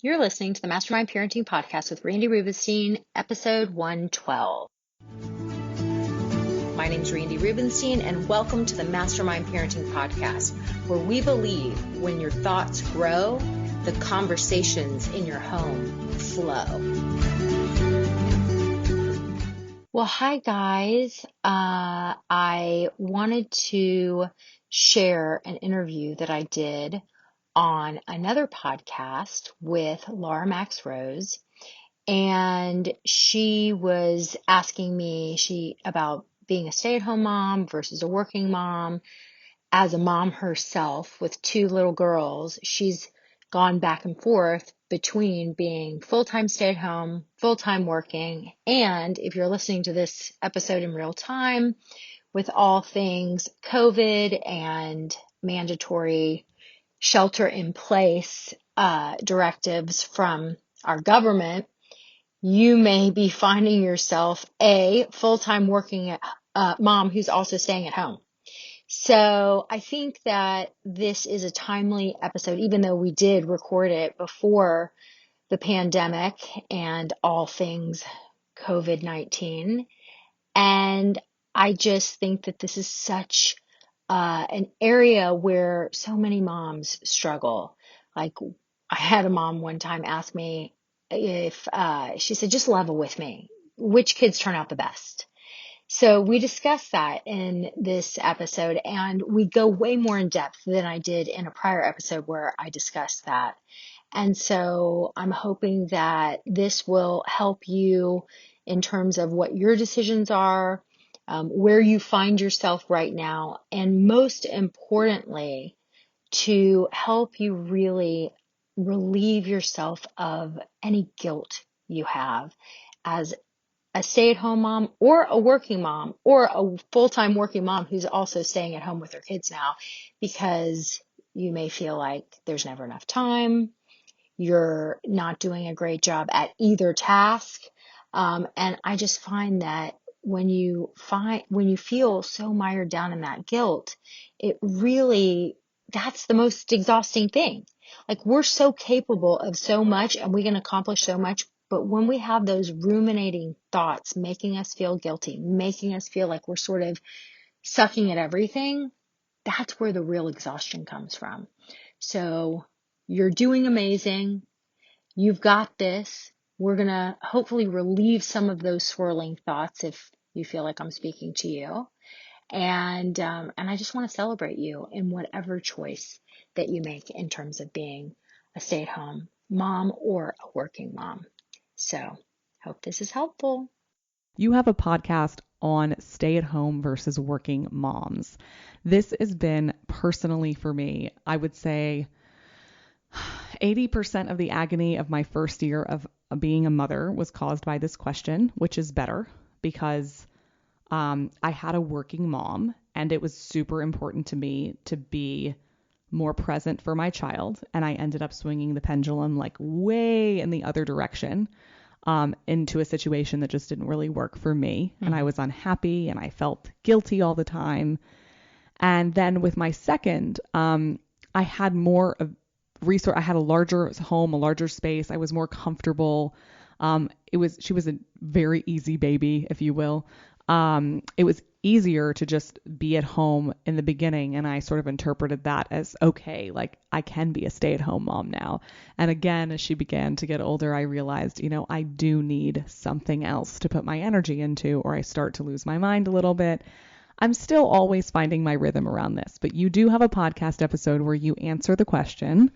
You're listening to the Mastermind Parenting Podcast with Randy Rubenstein, episode 112. My name is Randy Rubenstein, and welcome to the Mastermind Parenting Podcast, where we believe when your thoughts grow, the conversations in your home flow. Well, hi guys. I wanted to share an interview that I did on another podcast with Laura Max Rose, and she was asking me about being a stay-at-home mom versus a working mom. As a mom herself with two little girls, she's gone back and forth between being full-time stay-at-home, full-time working, and if you're listening to this episode in real time, with all things COVID and mandatory shelter in place directives from our government, you may be finding yourself a full-time working mom who's also staying at home. So I think that this is a timely episode, even though we did record it before the pandemic and all things COVID-19. And I just think that this is such an area where so many moms struggle. Like, I had a mom one time ask me if, she said, just level with me. Which kids turn out the best? So we discussed that in this episode, and we go way more in depth than I did in a prior episode where I discussed that. And so I'm hoping that this will help you in terms of what your decisions are, where you find yourself right now, and most importantly, to help you really relieve yourself of any guilt you have as a stay-at-home mom or a working mom or a full-time working mom who's also staying at home with her kids now, because you may feel like there's never enough time, you're not doing a great job at either task. And I just find that when you feel so mired down in that guilt, that's the most exhausting thing. Like, we're so capable of so much and we can accomplish so much. But when we have those ruminating thoughts making us feel guilty, making us feel like we're sort of sucking at everything, that's where the real exhaustion comes from. So you're doing amazing. You've got this. We're going to hopefully relieve some of those swirling thoughts if you feel like I'm speaking to you. And I just want to celebrate you in whatever choice that you make in terms of being a stay-at-home mom or a working mom. So, hope this is helpful. You have a podcast on stay-at-home versus working moms. This has been personally for me, I would say 80% of the agony of my first year of being a mother was caused by this question, which is better because I had a working mom and it was super important to me to be more present for my child. And I ended up swinging the pendulum like way in the other direction, into a situation that just didn't really work for me. And I was unhappy and I felt guilty all the time. And then with my second, I had more of resource. I had a larger home, a larger space. I was more comfortable. She was a very easy baby, if you will. It was easier to just be at home in the beginning. And I sort of interpreted that as, okay, like I can be a stay-at-home mom now. And again, as she began to get older, I realized, I do need something else to put my energy into, or I start to lose my mind a little bit. I'm still always finding my rhythm around this, but you do have a podcast episode where you answer the question,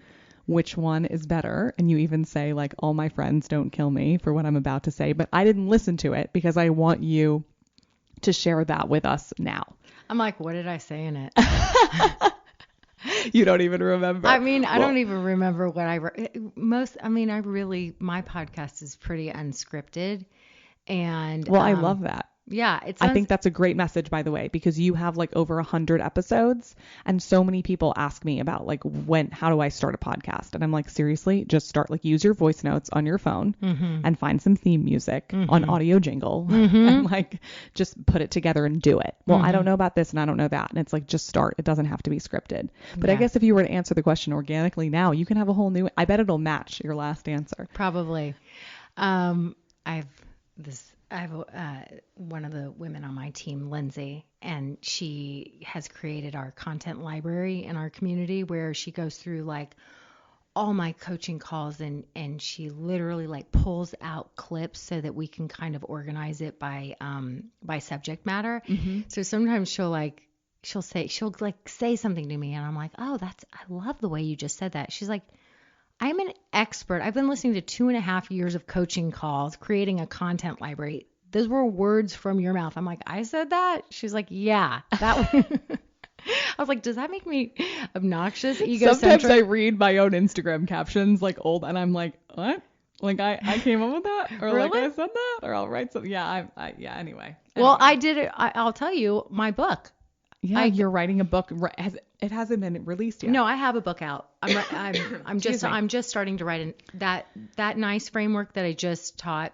which one is better? And you even say, like, all my friends don't kill me for what I'm about to say, but I didn't listen to it because I want you to share that with us now. I'm like, what did I say in it? You don't even remember. I mean, I don't even remember what my podcast is pretty unscripted. And I love that. Yeah, it I sounds think that's a great message, by the way, because you have like over 100 episodes, and so many people ask me about like how do I start a podcast? And I'm like, seriously, just start, like, use your voice notes on your phone and find some theme music on Audio Jingle and like just put it together and do it. Well, I don't know about this and I don't know that. And it's like, just start. It doesn't have to be scripted. But I guess if you were to answer the question organically now, you can have a whole new, I bet it'll match your last answer. Probably. I have one of the women on my team, Lindsay, and she has created our content library in our community where she goes through like all my coaching calls and she literally like pulls out clips so that we can kind of organize it by subject matter. So sometimes she'll say something to me and I'm like, oh, I love the way you just said that. She's like, I'm an expert. I've been listening to 2.5 years of coaching calls, creating a content library. Those were words from your mouth. I'm like, I said that? She's like, yeah, that one. I was like, does that make me obnoxious, egocentric? Sometimes I read my own Instagram captions, like old, and I'm like, what? Like I came up with that? Or Really? like I said that? Or I'll write something. Yeah, anyway. Well, I did it. I'll tell you, my book. Yeah, you're writing a book. It hasn't been released yet. No, I have a book out. I'm just starting to write that nice framework that I just taught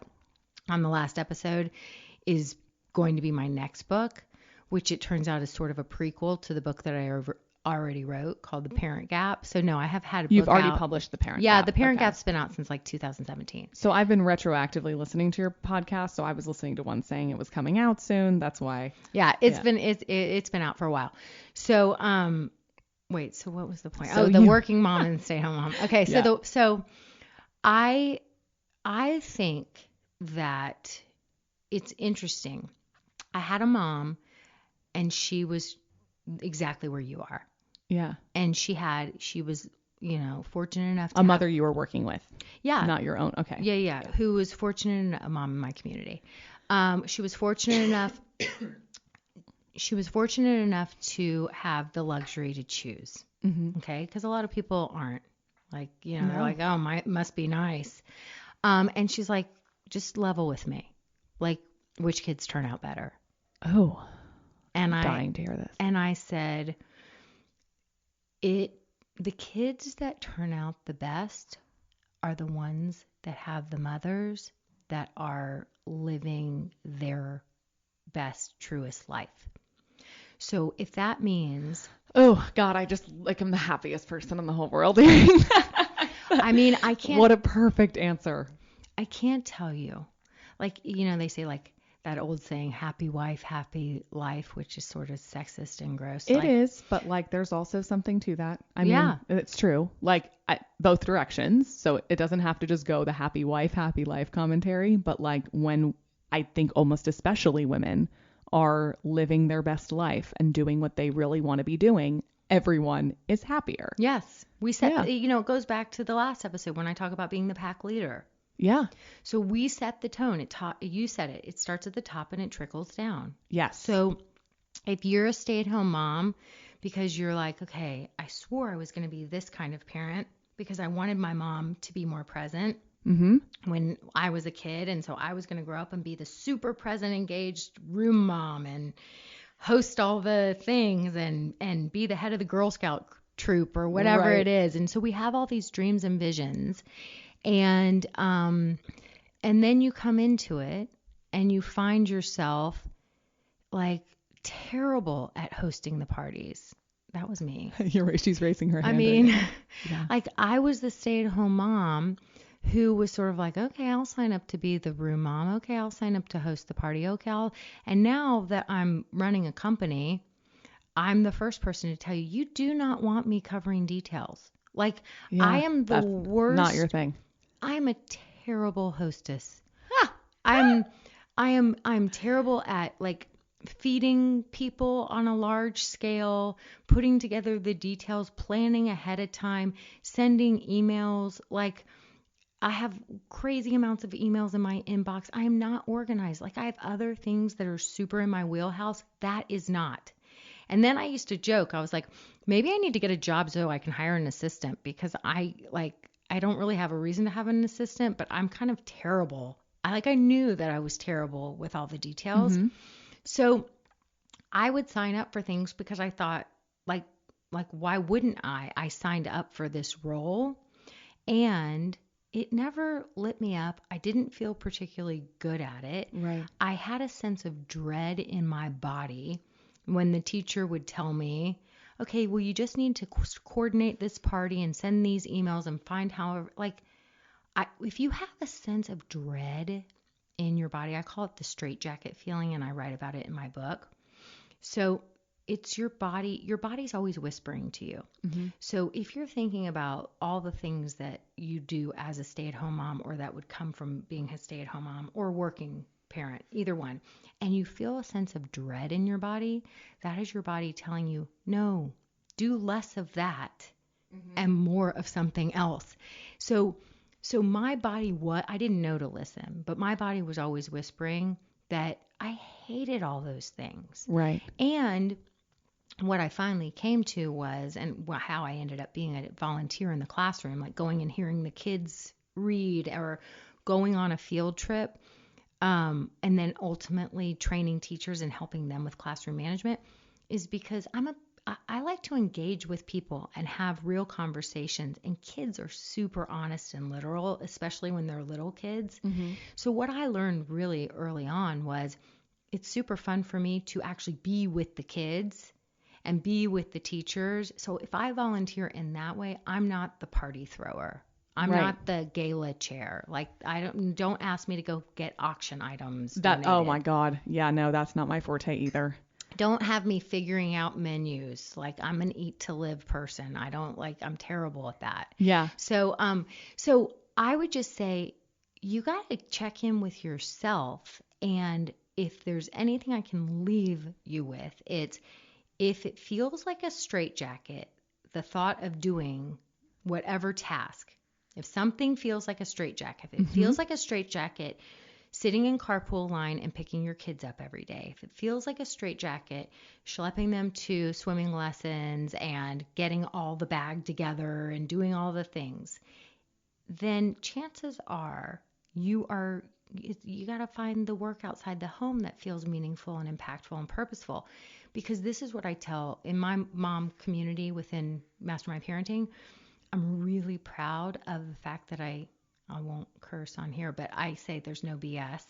on the last episode is going to be my next book, which it turns out is sort of a prequel to the book that I already wrote called The Parent Gap. So no, I have had a book You've already out. published The Parent Gap. Yeah, The Parent Gap's been out since like 2017. So I've been retroactively listening to your podcast. So I was listening to one saying it was coming out soon. That's why. Yeah, it's been out for a while. So wait, so what was the point? So the working mom and stay-at-home mom. Okay, so Yeah. I think that it's interesting. I had a mom and she was exactly where you are. Yeah. And she was, fortunate enough to a mother you were working with. Yeah. Not your own. Okay. Yeah. Who was fortunate, a mom in my community. She was fortunate enough to have the luxury to choose. Okay. Because a lot of people aren't like, they're like, oh, must be nice. And she's like, just level with me. Like, which kids turn out better? Oh, and I'm dying to hear this. And I said, the kids that turn out the best are the ones that have the mothers that are living their best, truest life. So if that means... Oh, God, I just, like, I'm the happiest person in the whole world hearing that. I mean, I can't... What a perfect answer. I can't tell you. Like, they say, like, that old saying, happy wife, happy life, which is sort of sexist and gross. It is, but, like, there's also something to that. I mean, it's true. Like, both directions. So it doesn't have to just go the happy wife, happy life commentary. But, like, when I think almost especially women are living their best life and doing what they really want to be doing, everyone is happier. Yes. We said, it goes back to the last episode when I talk about being the pack leader. Yeah. So we set the tone. You said it. It starts at the top and it trickles down. Yes. So if you're a stay-at-home mom because you're like, okay, I swore I was going to be this kind of parent because I wanted my mom to be more present when I was a kid. And so I was going to grow up and be the super present, engaged room mom and host all the things and be the head of the Girl Scout troop or whatever it is. And so we have all these dreams and visions. And then you come into it and you find yourself like terrible at hosting the parties. That was me. She's raising her hand. I mean, yeah. Like I was the stay-at-home mom who was sort of like, okay, I'll sign up to be the room mom. Okay, I'll sign up to host the party. Okay, and now that I'm running a company, I'm the first person to tell you, you do not want me covering details. Like I am the worst. Not your thing. I'm a terrible hostess. I'm terrible at like feeding people on a large scale, putting together the details, planning ahead of time, sending emails. Like I have crazy amounts of emails in my inbox. I am not organized. Like I have other things that are super in my wheelhouse. That is not. And then I used to joke. I was like, maybe I need to get a job so I can hire an assistant because I don't really have a reason to have an assistant, but I'm kind of terrible I knew that I was terrible with all the details. Mm-hmm. So I would sign up for things because I thought, like, why wouldn't I? I signed up for this role, and it never lit me up. I didn't feel particularly good at it. Right. I had a sense of dread in my body when the teacher would tell me, okay, well, you just need to coordinate this party and send these emails and find however, like, if you have a sense of dread in your body, I call it the straitjacket feeling, and I write about it in my book. So it's your body. Your body's always whispering to you. Mm-hmm. So if you're thinking about all the things that you do as a stay-at-home mom, or that would come from being a stay-at-home mom or working parent, either one, and you feel a sense of dread in your body, that is your body telling you, no, do less of that and more of something else. So my body, I didn't know to listen, but my body was always whispering that I hated all those things. Right. And what I finally came to was, and how I ended up being a volunteer in the classroom, like going and hearing the kids read or going on a field trip, and then ultimately training teachers and helping them with classroom management, is because I like to engage with people and have real conversations, and kids are super honest and literal, especially when they're little kids. Mm-hmm. So what I learned really early on was it's super fun for me to actually be with the kids and be with the teachers. So if I volunteer in that way, I'm not the party thrower. I'm Right. not the gala chair. Like, I don't ask me to go get auction items That, oh donated. my God. Yeah, no, that's not my forte either. Don't have me figuring out menus. Like, I'm an eat to live person. I'm terrible at that. Yeah. So I would just say you got to check in with yourself. And if there's anything I can leave you with, it's, if it feels like a straitjacket, the thought of doing whatever task, if something feels like a straitjacket, if it feels like a straitjacket, sitting in carpool line and picking your kids up every day, if it feels like a straitjacket, schlepping them to swimming lessons and getting all the bag together and doing all the things, then chances are you got to find the work outside the home that feels meaningful and impactful and purposeful. Because this is what I tell in my mom community within Mastermind Parenting. I'm really proud of the fact that I won't curse on here, but I say there's no BS,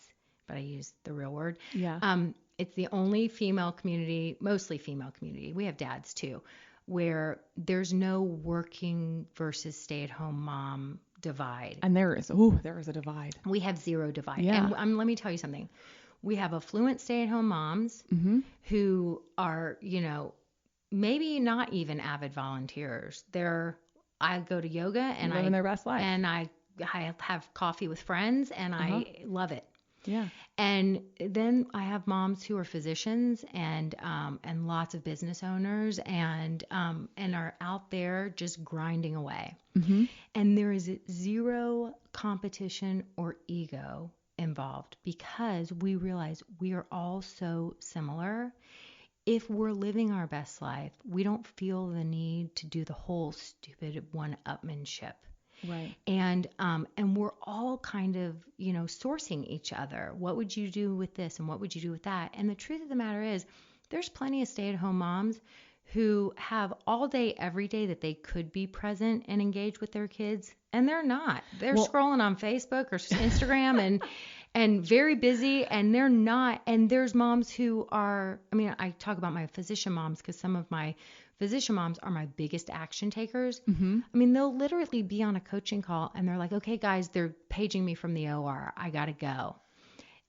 but I use the real word. Yeah. It's the only female community, mostly female community. We have dads too, where there's no working versus stay-at-home mom divide. And there is a divide. We have zero divide. Yeah. And let me tell you something. We have affluent stay-at-home moms who are, maybe not even avid volunteers. I go to yoga and living their best life. And I have coffee with friends, and I love it. Yeah. And then I have moms who are physicians and lots of business owners and are out there just grinding away. Mm-hmm. And there is zero competition or ego involved because we realize we are all so similar. If we're living our best life, we don't feel the need to do the whole stupid one-upmanship. Right. And we're all kind of, sourcing each other. What would you do with this? And what would you do with that? And the truth of the matter is, there's plenty of stay-at-home moms who have all day, every day that they could be present and engage with their kids, and they're not. They're scrolling on Facebook or Instagram and very busy, and they're not. And there's moms who are, I talk about my physician moms because some of my physician moms are my biggest action takers. Mm-hmm. They'll literally be on a coaching call and they're like, okay, guys, they're paging me from the OR. I got to go.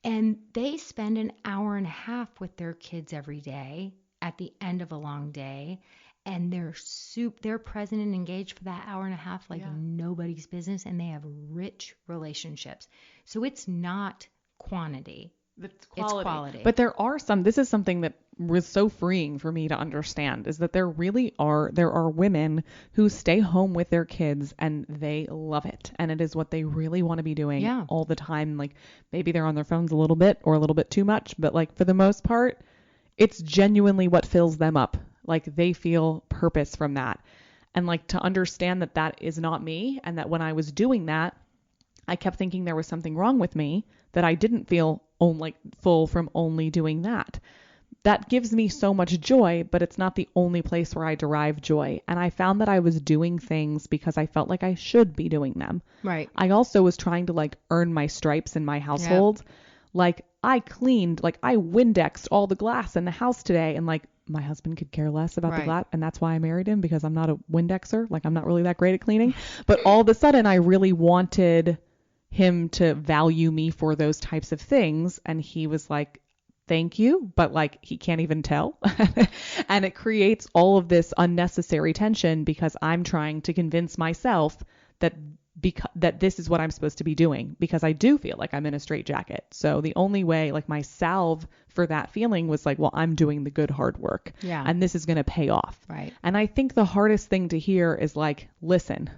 And they spend an hour and a half with their kids every day at the end of a long day. And they're present and engaged for that hour and a half like nobody's business. And they have rich relationships. So it's not quantity. It's quality. But this is something that was so freeing for me to understand, is that there are women who stay home with their kids and they love it. And it is what they really want to be doing all the time. Like, maybe they're on their phones a little bit or a little bit too much, but like for the most part, it's genuinely what fills them up. Like, they feel purpose from that. And like, to understand that that is not me, and that when I was doing that, I kept thinking there was something wrong with me, that I didn't feel like full from only doing that. That gives me so much joy, but it's not the only place where I derive joy. And I found that I was doing things because I felt like I should be doing them. Right. I also was trying to like earn my stripes in my Yeah. household. Like I cleaned, like I Windexed all the glass in the house today, and like my husband could care less about the Right. glass, and that's why I married him, because I'm not a Windexer. Like I'm not really that great at cleaning. But all of a sudden I really wanted him to value me for those types of things, and he was like, thank you, but like he can't even tell. And it creates all of this unnecessary tension because I'm trying to convince myself that that this is what I'm supposed to be doing, because I do feel like I'm in a straitjacket. So the only way, like my salve for that feeling was like, well, I'm doing the good hard work, Yeah. and this is going to pay off. Right. And I think the hardest thing to hear is like, listen,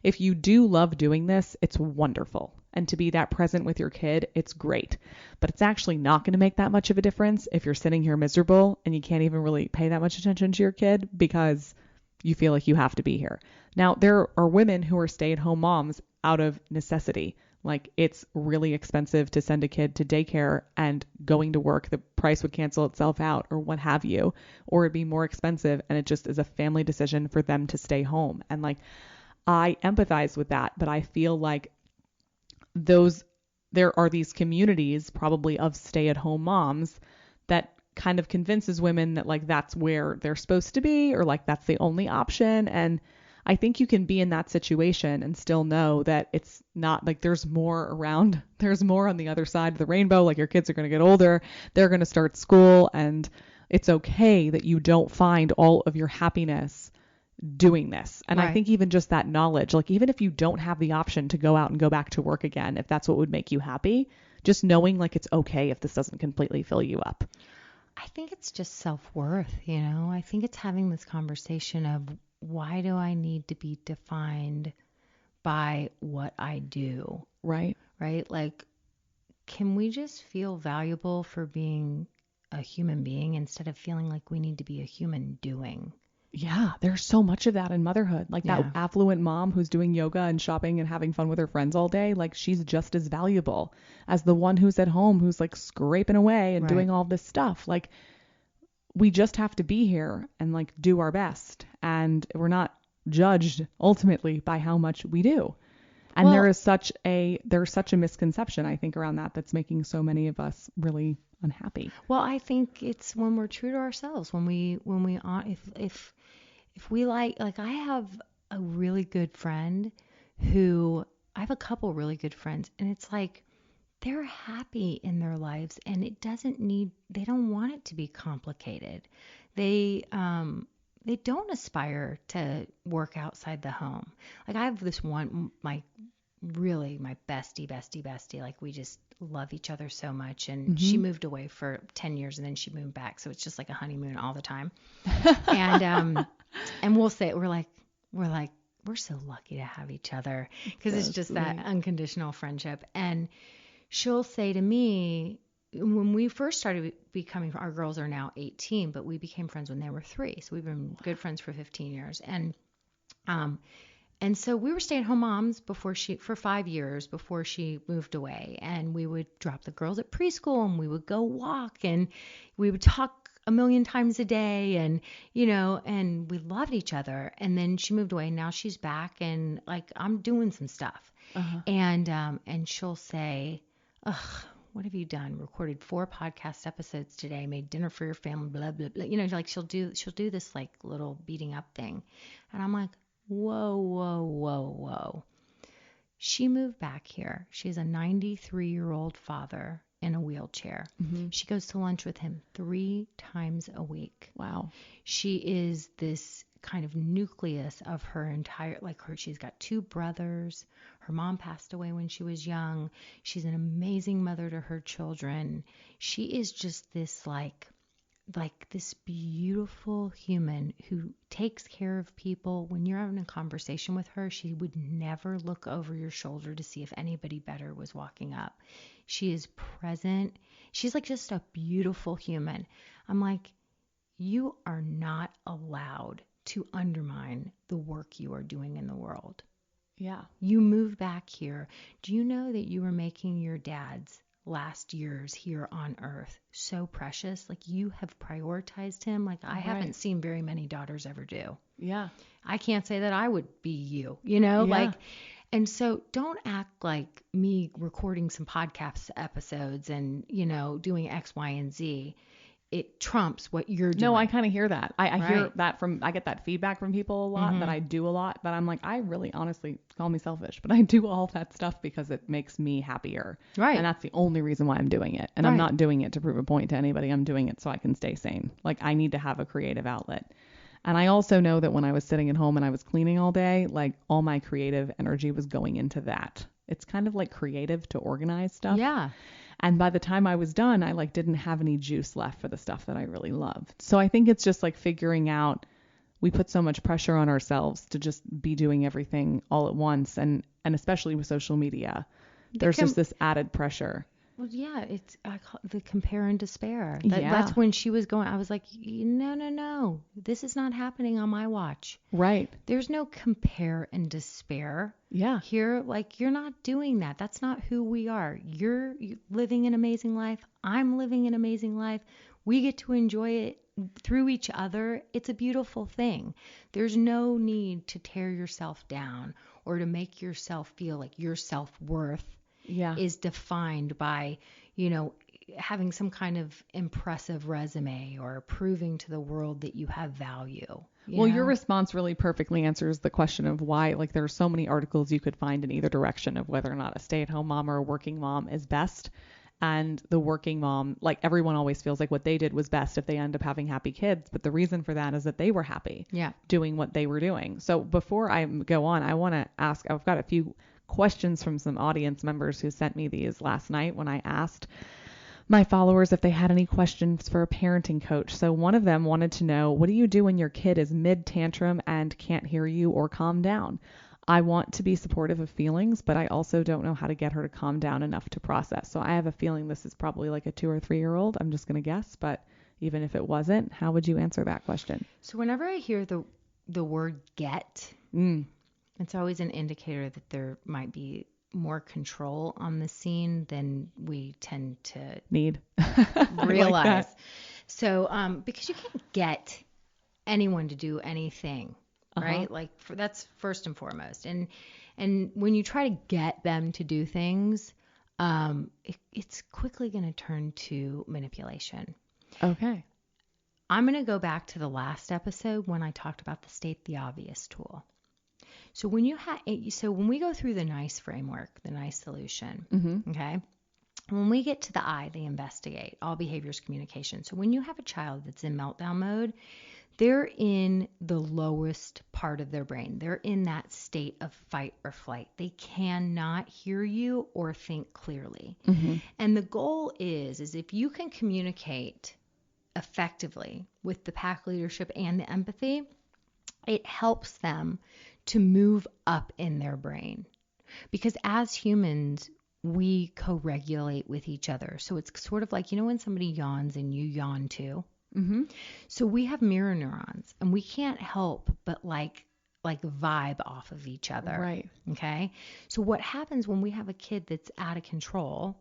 if you do love doing this, it's wonderful. And to be that present with your kid, it's great. But it's actually not going to make that much of a difference if you're sitting here miserable and you can't even really pay that much attention to your kid because you feel like you have to be here. Now, there are women who are stay-at-home moms out of necessity. Like it's really expensive to send a kid to daycare, and going to work, the price would cancel itself out or what have you, or it'd be more expensive, and it just is a family decision for them to stay home. And like I empathize with that, but I feel like there are these communities probably of stay-at-home moms that kind of convinces women that like that's where they're supposed to be, or like that's the only option. And I think you can be in that situation and still know that it's not, like there's more around, there's more on the other side of the rainbow. Like your kids are going to get older, they're going to start school, and it's okay that you don't find all of your happiness doing this. And Right. I think even just that knowledge, like even if you don't have the option to go out and go back to work again, if that's what would make you happy, just knowing like it's okay if this doesn't completely fill you up. I think it's just self-worth, you know? I think it's having this conversation of why do I need to be defined by what I do, Right. right? Like, can we just feel valuable for being a human being instead of feeling like we need to be a human doing? Yeah, there's so much of that in motherhood. Like that Yeah. affluent mom who's doing yoga and shopping and having fun with her friends all day, like she's just as valuable as the one who's at home who's like scraping away and Right. doing all this stuff. Like we just have to be here and like do our best, and we're not judged ultimately by how much we do. And Well, there's such a misconception, I think, around that that's making so many of us really unhappy. well, I think it's when we're true to ourselves, when we if we like I have a really good friend who I have a couple really good friends, and it's like they're happy in their lives, and they don't want it to be complicated. They don't aspire to work outside the home. Like I have this one, my bestie, like we just love each other so much, and she Mm-hmm. moved away for 10 years and then she moved back, so it's just like a honeymoon all the time. And and we're so lucky to have each other because So it's just that sweet. unconditional friendship. And she'll say to me, when we first started becoming, our girls are now 18, but we became friends when they were 3. So we've been good friends for 15 years. Um, and so we were stay-at-home moms for 5 years before she moved away. And we would drop the girls at preschool and we would go walk and we would talk a million times a day, and and we loved each other. And then she moved away and now she's back, and like I'm doing some stuff. Uh-huh. And she'll say, ugh, what have you done? Recorded 4 podcast episodes today, made dinner for your family, blah, blah, blah. Like she'll do this like little beating up thing. And I'm like, whoa, whoa, whoa, whoa. She moved back here. She's a 93-year-old father in a wheelchair. Mm-hmm. She goes to lunch with him 3 times a week. Wow. She is this kind of nucleus of her entire, she's got 2 brothers. Her mom passed away when she was young. She's an amazing mother to her children. She is just this like this beautiful human who takes care of people. When you're having a conversation with her, she would never look over your shoulder to see if anybody better was walking up. She is present. She's like just a beautiful human. I'm like, you are not allowed to undermine the work you are doing in the world. Yeah. You moved back here. Do you know that you were making your dad's last years here on earth so precious? Like, you have prioritized him like I haven't seen very many daughters ever do. Yeah. I can't say that I would be you, you know, like, and so don't act like me recording some podcast episodes and, you know, doing X, Y, and Z. It trumps what you're doing. No, I kind of hear that. I hear Right. that I get that feedback from people a lot that I do a lot, but I'm like, I really honestly call me selfish, but I do all that stuff because it makes me happier. Right. And that's the only reason why I'm doing it. And I'm not doing it to prove a point to anybody. I'm doing it so I can stay sane. Like, I need to have a creative outlet. And I also know that when I was sitting at home and I was cleaning all day, like, all my creative energy was going into that. It's kind of like creative to organize stuff. Yeah. And by the time I was done, I like didn't have any juice left for the stuff that I really loved. So I think it's just like figuring out, we put so much pressure on ourselves to just be doing everything all at once. And especially with social media, there's just this added pressure. Well, yeah, I call it the compare and despair. Yeah. That's when she was going. I was like, no, this is not happening on my watch. Right. There's no compare and despair. Yeah. Here, like, you're not doing that. That's not who we are. You're living an amazing life. I'm living an amazing life. We get to enjoy it through each other. It's a beautiful thing. There's no need to tear yourself down or to make yourself feel like your self-worth is defined by, you know, having some kind of impressive resume or proving to the world that you have value. Your response really perfectly answers the question of why, like, there are so many articles you could find in either direction of whether or not a stay-at-home mom or a working mom is best. And the working mom, like, everyone always feels like what they did was best if they end up having happy kids. But the reason for that is that they were happy doing what they were doing. So before I go on, I want to ask, I've got a few questions from some audience members who sent me these last night when I asked my followers if they had any questions for a parenting coach. So one of them wanted to know, what do you do when your kid is mid tantrum and can't hear you or calm down? I want to be supportive of feelings, but I also don't know how to get her to calm down enough to process. So I have a feeling this is probably like a 2 or 3 year old. I'm just going to guess, but even if it wasn't, how would you answer that question? So whenever I hear the word get, it's always an indicator that there might be more control on the scene than we tend to need realize. Like, so because you can't get anyone to do anything, right? Like, that's first and foremost. And when you try to get them to do things, it's quickly going to turn to manipulation. Okay. I'm going to go back to the last episode when I talked about the state the obvious tool. So when we go through the NICE framework, the NICE solution, okay, when we get to the I, they investigate, all behaviors communication. So when you have a child that's in meltdown mode, they're in the lowest part of their brain. They're in that state of fight or flight. They cannot hear you or think clearly. And the goal is if you can communicate effectively with the pack leadership and the empathy, it helps them to move up in their brain. Because as humans, we co-regulate with each other. So it's sort of like, you know, when somebody yawns and you yawn too. So we have mirror neurons and we can't help but like vibe off of each other. Right. Okay. So what happens when we have a kid that's out of control,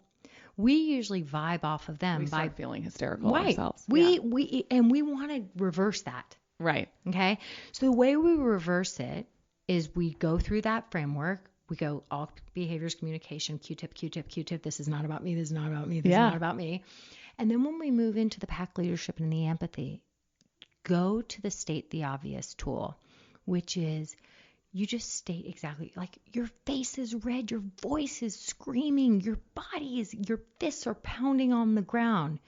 we usually vibe off of them by feeling hysterical ourselves. We want to reverse that. Right. Okay. So the way we reverse it is we go through that framework. We go all behaviors, communication, Q-tip. This is not about me. This is not about me. This is not about me. And then when we move into the pack leadership and the empathy, go to the state the obvious tool, which is you just state exactly, like, your face is red, your voice is screaming, your fists are pounding on the ground.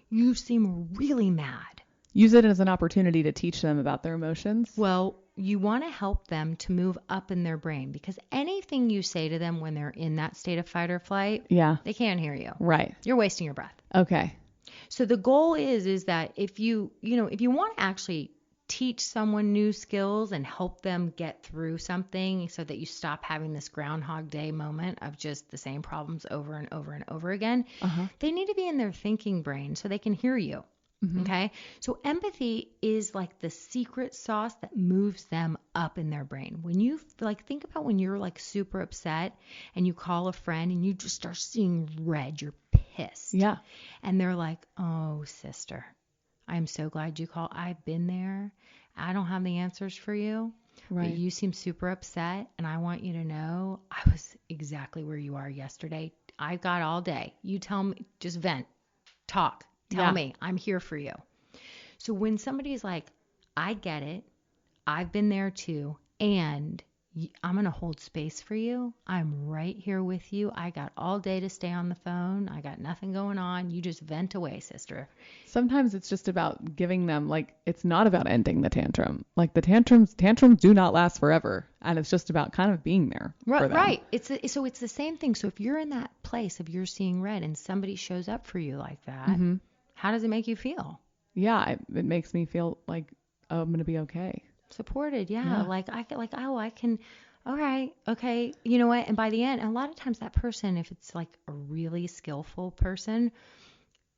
You seem really mad. Use it as an opportunity to teach them about their emotions. Well, you want to help them to move up in their brain, because anything you say to them when they're in that state of fight or flight, they can't hear you. Right. You're wasting your breath. Okay. So the goal is that if you want to actually teach someone new skills and help them get through something so that you stop having this Groundhog Day moment of just the same problems over and over and over again, they need to be in their thinking brain so they can hear you. Mm-hmm. Okay. So empathy is like the secret sauce that moves them up in their brain. When you like, think about when you're like super upset and you call a friend and you just start seeing red, you're pissed. Yeah. And they're like, oh, sister, I'm so glad you called. I've been there. I don't have the answers for you, but Right. you seem super upset. And I want you to know I was exactly where you are yesterday. I've got all day. You tell me, just vent, talk, tell Yeah. me, I'm here for you. So when somebody's like, I get it, I've been there too, and I'm going to hold space for you. I'm right here with you. I got all day to stay on the phone. I got nothing going on. You just vent away, sister. Sometimes it's just about giving them, like, it's not about ending the tantrum. Like, the tantrums do not last forever, and it's just about kind of being there for them. Right. So it's the same thing. So if you're in that place of you're seeing red and somebody shows up for you like that, Mm-hmm. how does it make you feel? Yeah, it makes me feel like, oh, I'm going to be okay. Supported, yeah. Yeah. Like I like, oh, I can, all right, okay. You know what? And by the end, a lot of times that person, if it's like a really skillful person,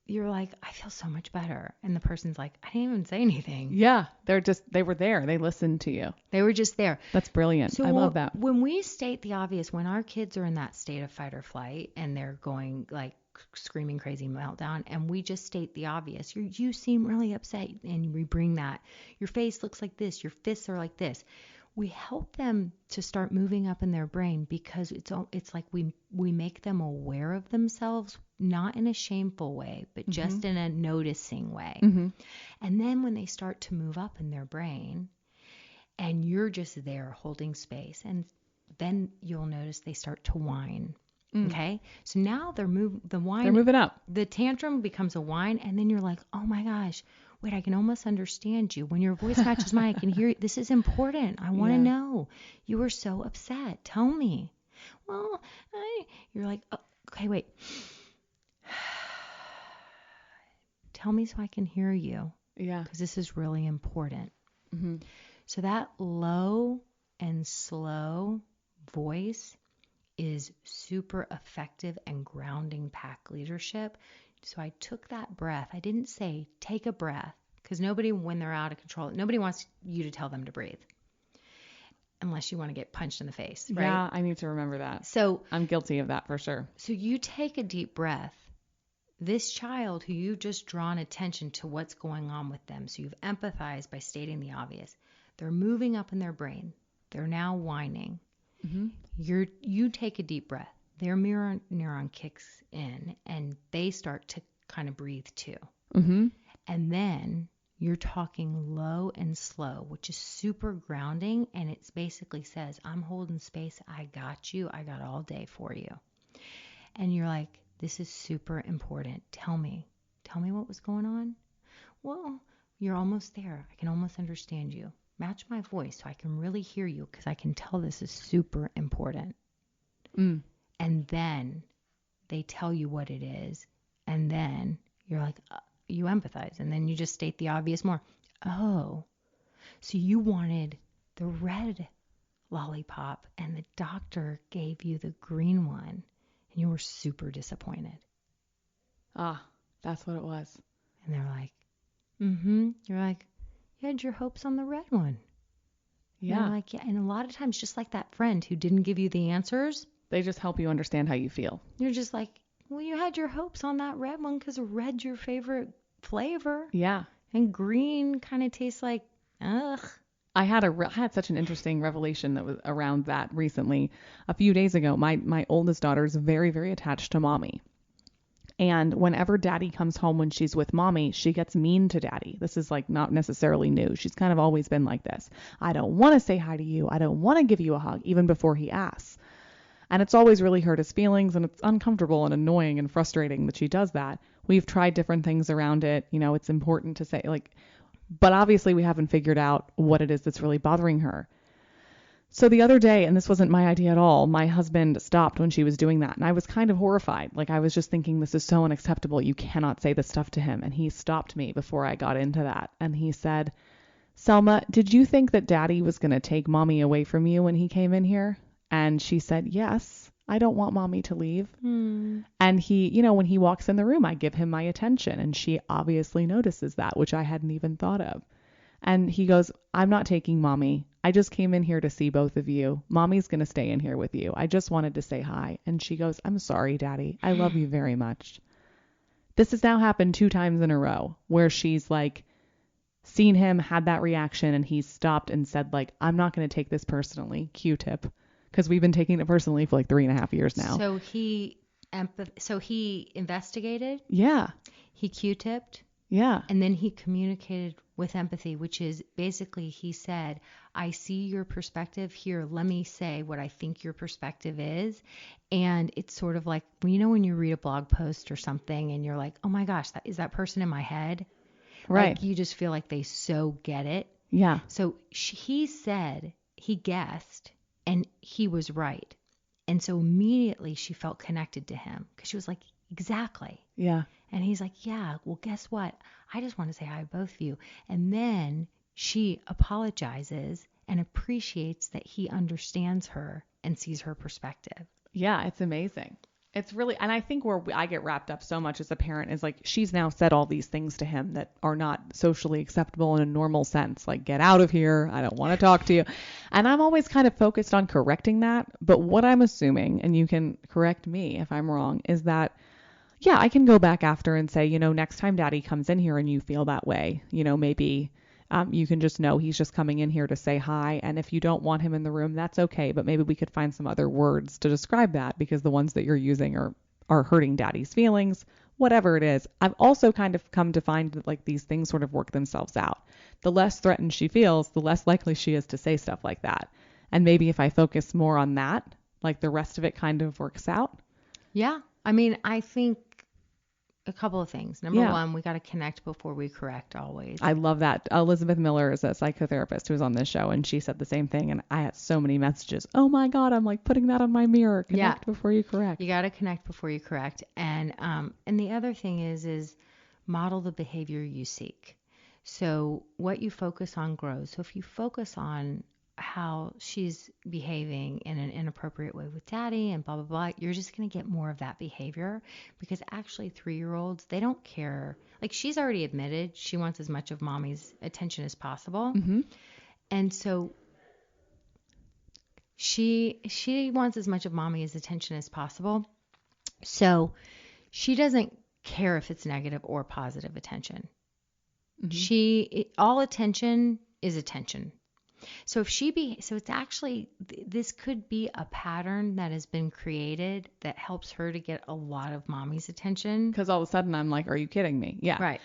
you're like, I feel so much better. And the person's like, I didn't even say anything. Yeah, they were there. They listened to you. They were just there. That's brilliant. So I love that. when we state the obvious, when our kids are in that state of fight or flight and they're going like screaming crazy meltdown, and we just state the obvious, you seem really upset, and we bring that, your face looks like this, your fists are like this. We help them to start moving up in their brain because it's like we make them aware of themselves, not in a shameful way, but just in a noticing way. Mm-hmm. And then when they start to move up in their brain, and you're just there holding space, and then you'll notice they start to whine. Okay, so now the whine, They're moving up. the tantrum becomes a whine, and then you're like, oh my gosh, wait, I can almost understand you. When your voice matches mine, I can hear you. This is important. I want to know. You were so upset. Tell me. Well, you're like, oh, okay, wait. Tell me so I can hear you. Yeah. Because this is really important. Mm-hmm. So that low and slow voice is super effective and grounding pack leadership. So I took that breath. I didn't say take a breath, because nobody, when they're out of control, nobody wants you to tell them to breathe unless you want to get punched in the face, right? Yeah, I need to remember that. So I'm guilty of that for sure. So you take a deep breath. This child who you've just drawn attention to what's going on with them, so you've empathized by stating the obvious. They're moving up in their brain. They're now whining. Mm-hmm. You take a deep breath. Their mirror neuron kicks in and they start to kind of breathe too. Mm-hmm. And then you're talking low and slow, which is super grounding. And it basically says, I'm holding space. I got you. I got all day for you. And you're like, this is super important. Tell me what was going on. Well, you're almost there. I can almost understand you. Match my voice so I can really hear you, because I can tell this is super important. Mm. And then they tell you what it is. And then you're like, you empathize. And then you just state the obvious more. Oh, so you wanted the red lollipop and the doctor gave you the green one and you were super disappointed. Ah, that's what it was. And they're like, mm-hmm. You're like, you had your hopes on the red one. Yeah. And like, yeah. And a lot of times, just like that friend who didn't give you the answers, they just help you understand how you feel. You're just like, well, you had your hopes on that red one because red's your favorite flavor. Yeah. And green kind of tastes like, ugh. I had such an interesting revelation that was around that recently. A few days ago, my oldest daughter is very, very attached to mommy. And whenever daddy comes home when she's with mommy, she gets mean to daddy. This is like not necessarily new. She's kind of always been like this. I don't want to say hi to you. I don't want to give you a hug, even before he asks. And it's always really hurt his feelings, and it's uncomfortable and annoying and frustrating that she does that. We've tried different things around it. You know, it's important to say, like, but obviously we haven't figured out what it is that's really bothering her. So the other day, and this wasn't my idea at all, my husband stopped when she was doing that. And I was kind of horrified. Like, I was just thinking, this is so unacceptable. You cannot say this stuff to him. And he stopped me before I got into that. And he said, Selma, did you think that daddy was going to take mommy away from you when he came in here? And she said, yes. I don't want mommy to leave. Hmm. And he, when he walks in the room, I give him my attention. And she obviously notices that, which I hadn't even thought of. And he goes, I'm not taking mommy. I just came in here to see both of you. Mommy's going to stay in here with you. I just wanted to say hi. And she goes, I'm sorry, Daddy. I love you very much. This has now happened 2 times in a row where she's like seen him, had that reaction, and he's stopped and said like, I'm not going to take this personally. Q-tip. Because we've been taking it personally for like 3.5 years now. So he investigated, Yeah. he Q-tipped, Yeah. and then he communicated with empathy, which is basically he said, I see your perspective here. Let me say what I think your perspective is. And it's sort of like, when you read a blog post or something and you're like, oh my gosh, is that person in my head? Right. Like you just feel like they so get it. Yeah. So he said, he guessed, and he was right. And so immediately she felt connected to him because she was like, exactly. Yeah. And he's like, yeah, well, guess what? I just want to say hi to both of you. And then she apologizes and appreciates that he understands her and sees her perspective. Yeah, it's amazing. It's really, and I think where I get wrapped up so much as a parent is like, she's now said all these things to him that are not socially acceptable in a normal sense. Like, get out of here. I don't want to talk to you. And I'm always kind of focused on correcting that. But what I'm assuming, and you can correct me if I'm wrong, is that yeah, I can go back after and say, next time Daddy comes in here and you feel that way, maybe you can just know he's just coming in here to say hi. And if you don't want him in the room, that's okay. But maybe we could find some other words to describe that because the ones that you're using are hurting Daddy's feelings, whatever it is. I've also kind of come to find that like these things sort of work themselves out. The less threatened she feels, the less likely she is to say stuff like that. And maybe if I focus more on that, like the rest of it kind of works out. Yeah. I mean, I think a couple of things. Number Yeah. one, we got to connect before we correct always. I love that. Elizabeth Miller is a psychotherapist who was on this show, and she said the same thing. And I had so many messages. Oh my God, I'm like putting that on my mirror. Connect before you correct. You got to connect before you correct. And the other thing is model the behavior you seek. So what you focus on grows. So if you focus on how she's behaving in an inappropriate way with Daddy and blah, blah, blah, you're just going to get more of that behavior because actually 3-year-olds, they don't care. Like she's already admitted she wants as much of mommy's attention as possible. Mm-hmm. And so she wants as much of mommy's attention as possible. So she doesn't care if it's negative or positive attention. Mm-hmm. All attention is attention. So it's actually, this could be a pattern that has been created that helps her to get a lot of mommy's attention. Because all of a sudden I'm like, are you kidding me? Yeah. Right.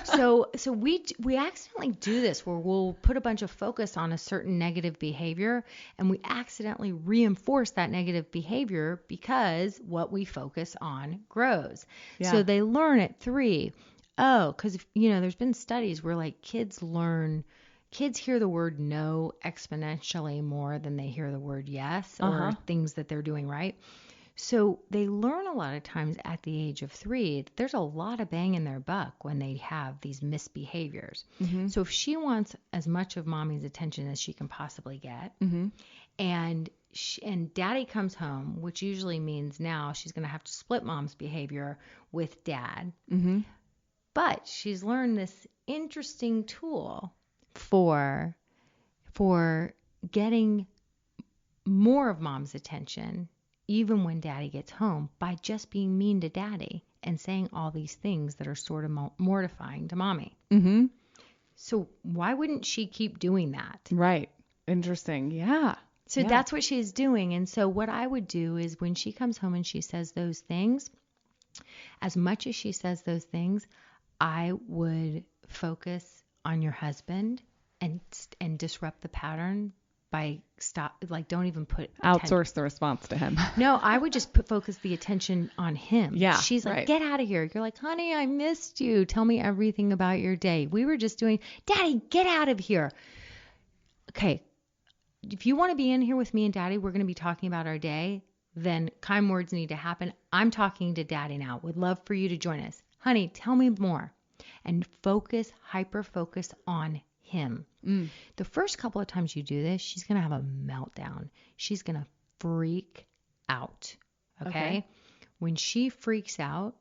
So we accidentally do this where we'll put a bunch of focus on a certain negative behavior and we accidentally reinforce that negative behavior because what we focus on grows. Yeah. So they learn at 3. Oh, because, there's been studies where like kids hear the word no exponentially more than they hear the word yes or things that they're doing right. So they learn a lot of times at the age of 3, there's a lot of bang in their buck when they have these misbehaviors. Mm-hmm. So if she wants as much of mommy's attention as she can possibly get, mm-hmm. and Daddy comes home, which usually means now she's going to have to split mom's behavior with Dad. Mm-hmm. But she's learned this interesting tool for getting more of mom's attention even when Daddy gets home by just being mean to Daddy and saying all these things that are sort of mortifying to mommy. Mm-hmm. So why wouldn't she keep doing that? Right. Interesting. Yeah. So that's what she's doing. And so what I would do is when she comes home and she says those things, as much as she says those things, I would focus on your husband and disrupt the pattern by don't even put outsource the response to him. No, I would just focus the attention on him. Yeah. She's like, Get out of here. You're like, honey, I missed you. Tell me everything about your day. We were just doing, Daddy, get out of here. Okay. If you want to be in here with me and Daddy, we're going to be talking about our day. Then kind words need to happen. I'm talking to Daddy now. Would love for you to join us. Honey, tell me more. And hyper focus on him. The first couple of times you do this, she's going to have a meltdown. She's going to freak out. Okay. When she freaks out,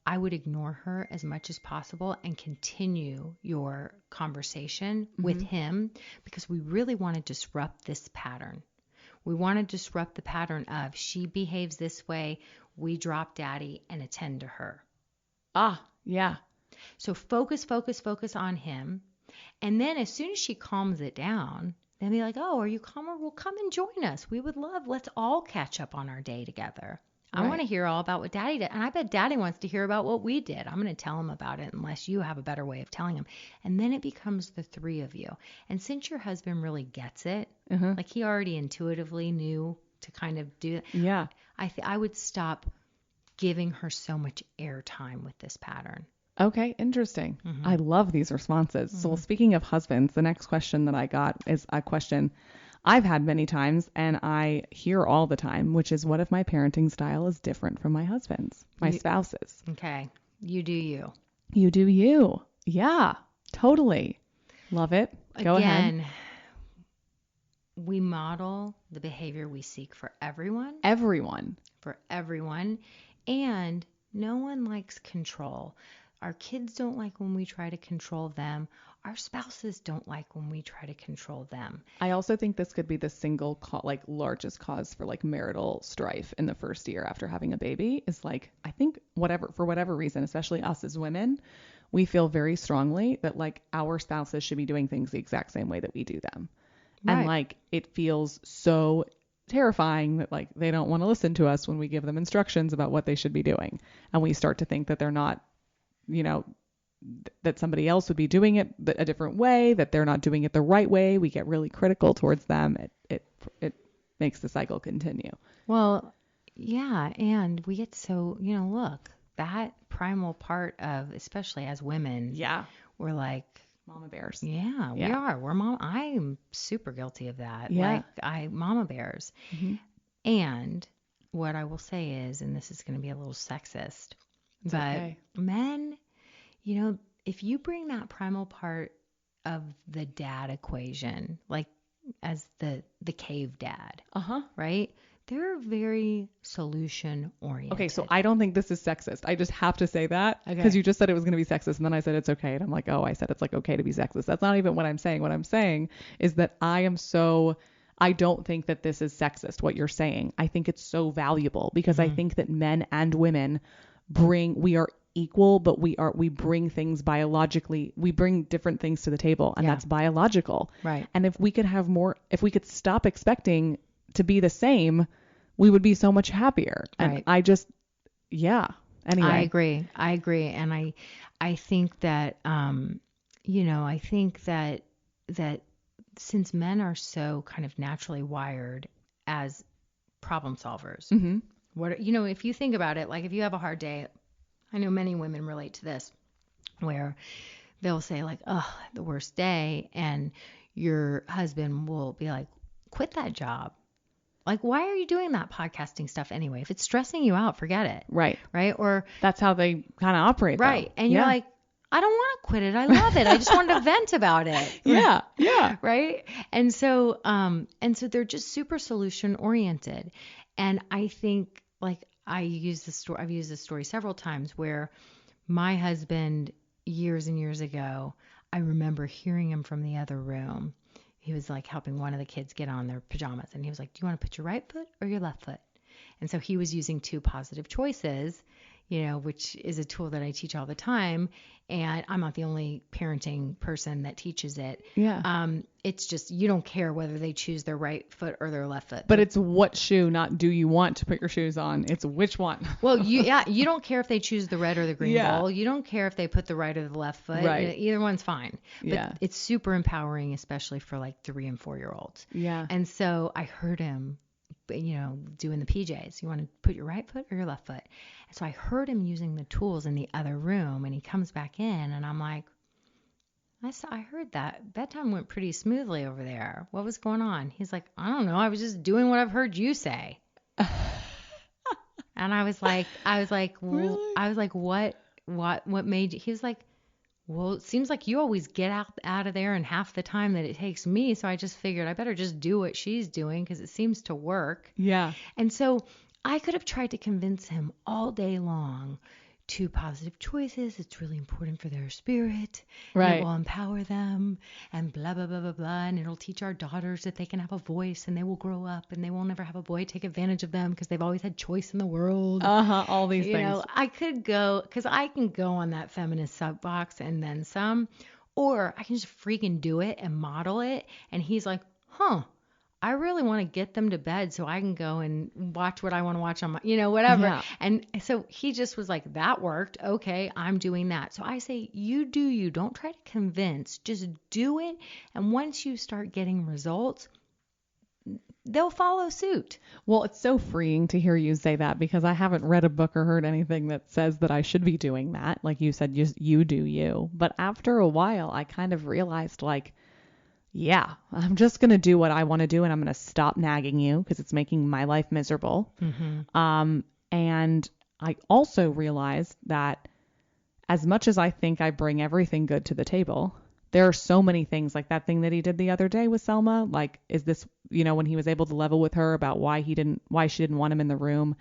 I would ignore her as much as possible and continue your conversation with him, because we really want to disrupt this pattern. We want to disrupt the pattern of she behaves this way, we drop daddy and attend to her. Ah, yeah. So focus on him. And then as soon as she calms it down, then be like, oh, are you calmer? Well, come and join us. We would love, let's all catch up on our day together. I want to hear all about what daddy did. And I bet daddy wants to hear about what we did. I'm going to tell him about it unless you have a better way of telling him. And then it becomes the three of you. And since your husband really gets it, like he already intuitively knew to kind of do it. Yeah. I would stop giving her so much airtime with this pattern. Okay, interesting. I love these responses. So speaking of husbands, the next question that I got is a question I've had many times and I hear all the time, which is, what if my parenting style is different from my husband's, my spouse's? Okay. You do you. You do you. Yeah, totally. Love it. Go ahead. Again, we model the behavior we seek for everyone. Everyone. And no one likes control. Our kids don't like when we try to control them. Our spouses don't like when we try to control them. I also think this could be the single largest cause for marital strife in the first year after having a baby is I think for whatever reason, especially us as women, we feel very strongly that our spouses should be doing things the exact same way that we do them. Right. And it feels so terrifying that they don't want to listen to us when we give them instructions about what they should be doing. And we start to think that they're not, that somebody else would be doing it a different way, that they're not doing it the right way. We get really critical towards them. It makes the cycle continue. Well, yeah. And we get so, look, that primal part of, especially as women, we're like mama bears. Yeah, we are. We're I'm super guilty of that. Yeah. Mama bears. Mm-hmm. And what I will say is, and this is going to be a little sexist, it's but okay. Men, if you bring that primal part of the dad equation, as the cave dad, right? They're very solution oriented. Okay, so I don't think this is sexist. I just have to say that because you just said it was going to be sexist, and then I said it's okay, and I'm like, oh, I said it's okay to be sexist. That's not even what I'm saying. What I'm saying is that I don't think that this is sexist, what you're saying. I think it's so valuable because I think that men and women we are equal, but we bring things biologically, we bring different things to the table, and that's biological. Right. And if we could stop expecting to be the same, we would be so much happier. And anyway. I agree. And I think that, that since men are so kind of naturally wired as problem solvers, if you think about it, if you have a hard day, I know many women relate to this, where they'll say oh, the worst day. And your husband will be like, quit that job. Why are you doing that podcasting stuff anyway? If it's stressing you out, forget it. Right. Right. Or that's how they kind of operate. Right. Though. And you're like, I don't want to quit it. I love it. I just wanted to vent about it. Yeah. Yeah. Right. And so they're just super solution oriented. And I think I've used this story several times where my husband years and years ago, I remember hearing him from the other room. He was helping one of the kids get on their pajamas. And he was like, do you want to put your right foot or your left foot? And so he was using two positive choices, which is a tool that I teach all the time. And I'm not the only parenting person that teaches it. Yeah. It's just, you don't care whether they choose their right foot or their left foot. But it's what shoe, not do you want to put your shoes on? It's which one. Well, you don't care if they choose the red or the green bowl. You don't care if they put the right or the left foot. Right. Either one's fine. But it's super empowering, especially for 3 and 4 year olds. Yeah. And so I heard him, doing the PJs. You want to put your right foot or your left foot? And so I heard him using the tools in the other room, and he comes back in, and I'm like, I heard that bedtime went pretty smoothly over there. What was going on? He's like, I don't know. I was just doing what I've heard you say. And I was like, well, really? I was like, what made you? He was like, well, it seems like you always get out of there in half the time that it takes me. So I just figured I better just do what she's doing because it seems to work. Yeah. And so I could have tried to convince him all day long to positive choices. It's really important for their spirit, and it Right. will empower them, and blah, blah, blah, blah, blah. And it'll teach our daughters that they can have a voice and they will grow up and they will never have a boy take advantage of them because they've always had choice in the world. All these things. I could go, because I can go on that feminist soapbox and then some, or I can just freaking do it and model it. And he's like, huh, I really want to get them to bed so I can go and watch what I want to watch on my, whatever. Yeah. And so he just was like, that worked. Okay, I'm doing that. So I say, you do you. Don't try to convince. Just do it. And once you start getting results, they'll follow suit. Well, it's so freeing to hear you say that because I haven't read a book or heard anything that says that I should be doing that. Like you said, just you do you. But after a while, I kind of realized like, yeah, I'm just going to do what I want to do and I'm going to stop nagging you because it's making my life miserable. And I also realized that as much as I think I bring everything good to the table, there are so many things like that thing that he did the other day with Selma. Like, is this, when he was able to level with her about why she didn't want him in the room,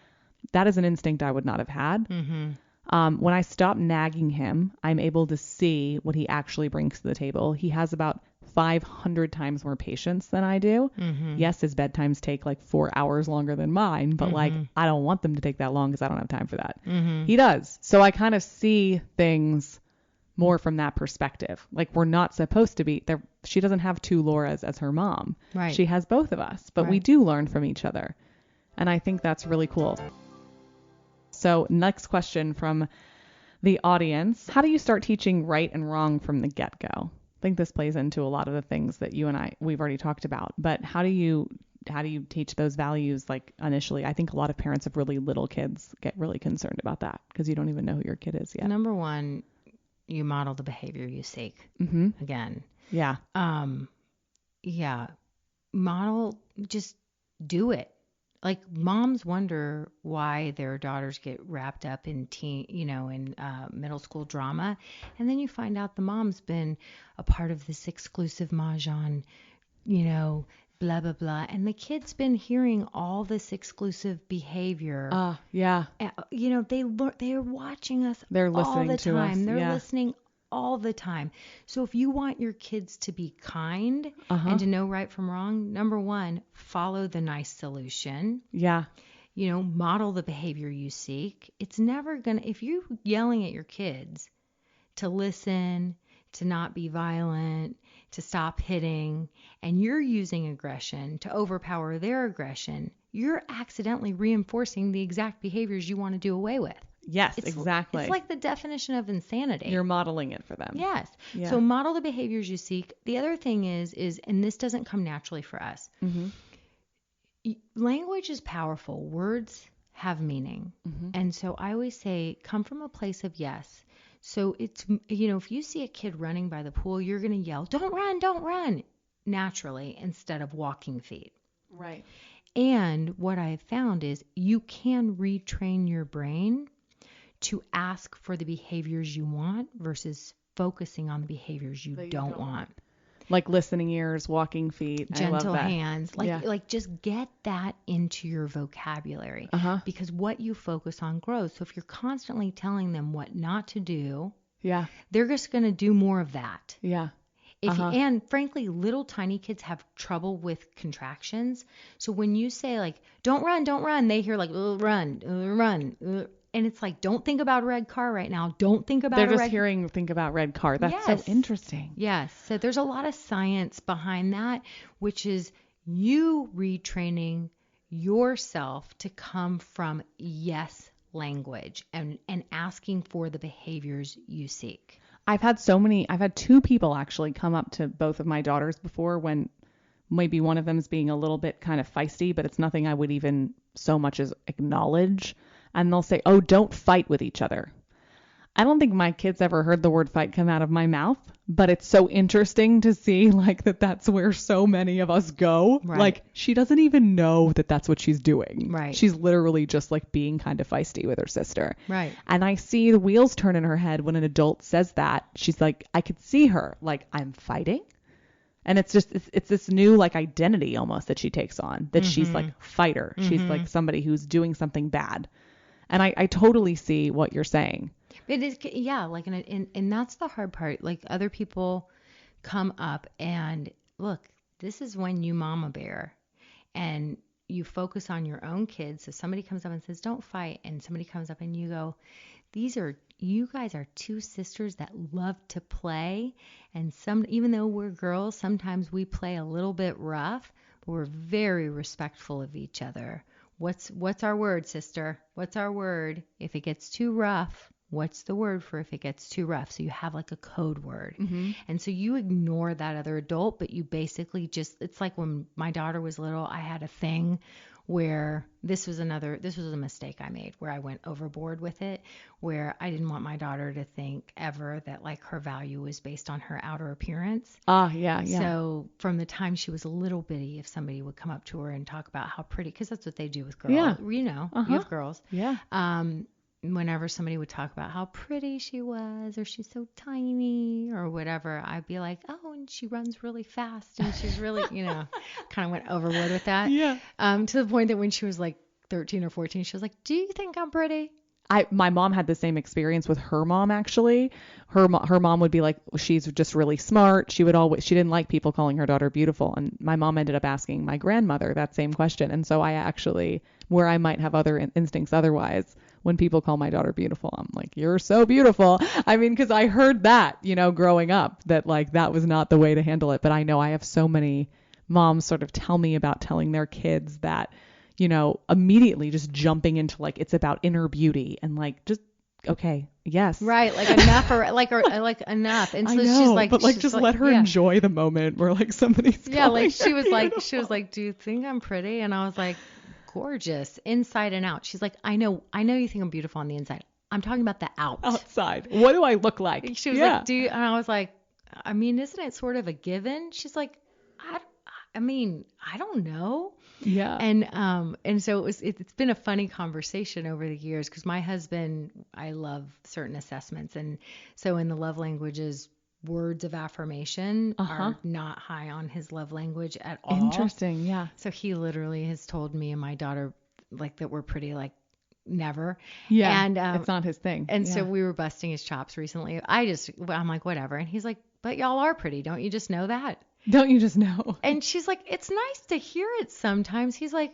that is an instinct I would not have had. When I stop nagging him, I'm able to see what he actually brings to the table. He has about 500 times more patience than I do. Yes, his bedtimes take like 4 hours longer than mine, but like I don't want them to take that long because I don't have time for that. He does. So I kind of see things more from that perspective. Like we're not supposed to be there. She doesn't have two Lauras as her mom. Right. She has both of us, but we do learn from each other. And I think that's really cool. So next question from the audience. How do you start teaching right and wrong from the get-go? I think this plays into a lot of the things that you and we've already talked about, but how do you teach those values like initially? I think a lot of parents of really little kids get really concerned about that because you don't even know who your kid is yet. Number one, you model the behavior you seek. Again. Yeah. Yeah. Model, just do it. Like moms wonder why their daughters get wrapped up in middle school drama. And then you find out the mom's been a part of this exclusive mahjong, blah, blah, blah. And the kid's been hearing all this exclusive behavior. Yeah. They are watching us They're listening all the to time. us. They're listening all the time. So if you want your kids to be kind and to know right from wrong, number one, follow the nice solution. Yeah. Model the behavior you seek. It's never if you're yelling at your kids to listen, to not be violent, to stop hitting, and you're using aggression to overpower their aggression, you're accidentally reinforcing the exact behaviors you want to do away with. Yes, exactly. It's like the definition of insanity. You're modeling it for them. Yes. Yeah. So model the behaviors you seek. The other thing is, and this doesn't come naturally for us. Language is powerful. Words have meaning. And so I always say, come from a place of yes. So it's, if you see a kid running by the pool, you're going to yell, don't run, naturally, instead of walking feet. Right. And what I've found is you can retrain your brain to ask for the behaviors you want versus focusing on the behaviors you don't want. Like listening ears, walking feet, gentle I love that. hands, like just get that into your vocabulary because what you focus on grows. So if you're constantly telling them what not to do, they're just going to do more of that. Yeah. And frankly, little tiny kids have trouble with contractions. So when you say like, don't run, they hear like, run. And it's like, don't think about a red car right now. Don't think about think about red car. That's so interesting. Yes. So there's a lot of science behind that, which is you retraining yourself to come from yes language and asking for the behaviors you seek. I've had two people actually come up to both of my daughters before when maybe one of them is being a little bit kind of feisty, but it's nothing I would even so much as acknowledge. And they'll say, oh, don't fight with each other. I don't think my kids ever heard the word fight come out of my mouth, but it's so interesting to see like that's where so many of us go. Right. Like she doesn't even know that that's what she's doing. Right. She's literally just like being kind of feisty with her sister. Right. And I see the wheels turn in her head when an adult says that. She's like, I could see her like, I'm fighting. And it's just, it's this new like identity almost that she takes on, that she's like fighter. She's like somebody who's doing something bad. And I totally see what you're saying. It is, yeah, like, and that's the hard part. Like, other people come up and look, this is when you mama bear and you focus on your own kids. So somebody comes up and says, don't fight. And somebody comes up and you go, you guys are two sisters that love to play. And even though we're girls, sometimes we play a little bit rough, but we're very respectful of each other. What's our word, sister? What's our word? If it gets too rough, what's the word for if it gets too rough? So you have like a code word. And so you ignore that other adult, but you basically it's like when my daughter was little, I had a thing where this was a mistake I made where I went overboard with it, where I didn't want my daughter to think ever that like her value was based on her outer appearance. Yeah. So from the time she was a little bitty, if somebody would come up to her and talk about how pretty, because that's what they do with girls, you have girls. Yeah. Whenever somebody would talk about how pretty she was or she's so tiny or whatever, I'd be like, oh, and she runs really fast and she's really, kind of went overboard with that. Yeah. To the point that when she was like 13 or 14, she was like, do you think I'm pretty? My mom had the same experience with her mom, actually. Her mom would be like, she's just really smart. She didn't like people calling her daughter beautiful. And my mom ended up asking my grandmother that same question. And so I actually, where I might have other instincts otherwise, when people call my daughter beautiful, I'm like, you're so beautiful. I mean, because I heard that, growing up, that like that was not the way to handle it. But I know I have so many moms sort of tell me about telling their kids that, immediately just jumping into like, it's about inner beauty and like, just, okay, yes. Right. Like enough or like enough. And so she's like, but like, just let her enjoy the moment where like somebody's like she was like, do you think I'm pretty? And I was like, gorgeous inside and out. She's like, I know you think I'm beautiful on the inside. I'm talking about the outside. What do I look like? She was like, and I was like, I mean, isn't it sort of a given? She's like, I don't know. Yeah. And so it's been a funny conversation over the years because my husband, I love certain assessments. And so in the love languages, words of affirmation are not high on his love language at all. Interesting. Yeah. So he literally has told me and my daughter like that we're pretty, like never. Yeah. And it's not his thing. And so we were busting his chops recently. I'm like, whatever. And he's like, but y'all are pretty. Don't you just know that? Don't you just know? And she's like, it's nice to hear it sometimes. He's like,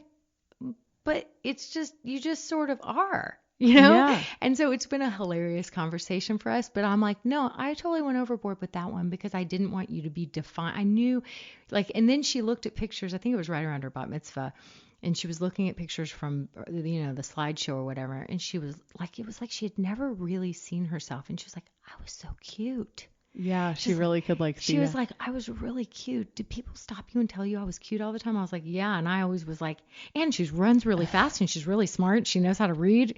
but it's just, you just sort of are. Yeah. And so it's been a hilarious conversation for us, but I'm like, no, I totally went overboard with that one because I didn't want you to be defined. I knew like, and then she looked at pictures, I think it was right around her bat mitzvah, and she was looking at pictures from, the slideshow or whatever. And she was like, it was like she had never really seen herself. And she was like, I was so cute. Yeah, she really could like see. She was like, I was really cute. Did people stop you and tell you I was cute all the time? I was like, yeah. And I always was like, and she runs really fast and she's really smart. She knows how to read.